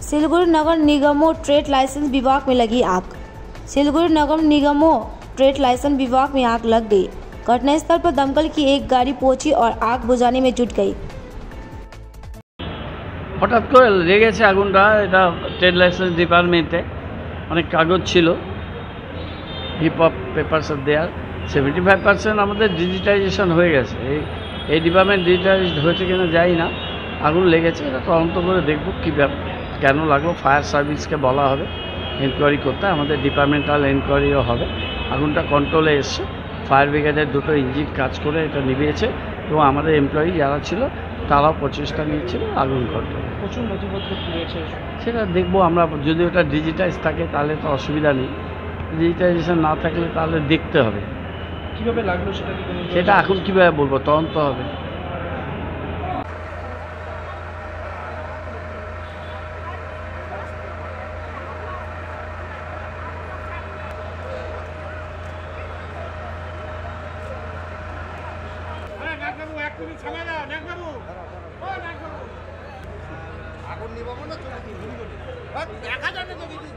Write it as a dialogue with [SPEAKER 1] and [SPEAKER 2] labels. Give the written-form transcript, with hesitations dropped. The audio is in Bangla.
[SPEAKER 1] सिलीगुड़ी नगर निगमों ट्रेड लाइसेंस विभाग में लगी आग। सिलीगुड़ी नगर निगमों ट्रेड लाइसेंस विभाग में आग लग गई। घटनास्थल पर दमकल की एक गाड़ी पहुंची और आग बुझाने में जुट गई।
[SPEAKER 2] हठाৎ করে লেগেছে আগুনটা। এটা ট্রেড লাইসেন্স ডিপার্টমেন্টে অনেক কাগজ ছিল, হিপ হপ পেপারস দেয়ার 75% আমাদের ডিজিটাইজেশন হয়ে গেছে। এই ডিপার্টমেন্ট ডিজিটাইজড হয়েছে কিনা জানি না। আগুন লেগেছে, এটা তদন্ত করে দেখব কী কেন লাগলো। ফায়ার সার্ভিসকে বলা হবে এনকোয়ারি করতে, আমাদের ডিপার্টমেন্টাল এনকোয়ারিও হবে। আগুনটা কন্ট্রোলে এসছে, ফায়ার ব্রিগেডের দুটো ইঞ্জিন কাজ করে এটা নিভিয়েছে এবং আমাদের এমপ্লয়ি যারা ছিল তারাও প্রচেষ্টা নিয়েছিল আগুন কন্ট্রোলে।
[SPEAKER 3] প্রচুর নথিপত্র পুড়েছে,
[SPEAKER 2] সেটা দেখবো আমরা। যদি ওটা ডিজিটাইজ থাকে তাহলে তো অসুবিধা নেই, ডিজিটাইজেশন না থাকলে তাহলে দেখতে হবে
[SPEAKER 3] কীভাবে লাগলো
[SPEAKER 2] সেটা এখন কীভাবে বলবো, তদন্ত হবে।
[SPEAKER 4] আগুন নিবাবো না দেখা যাবে তো কিছু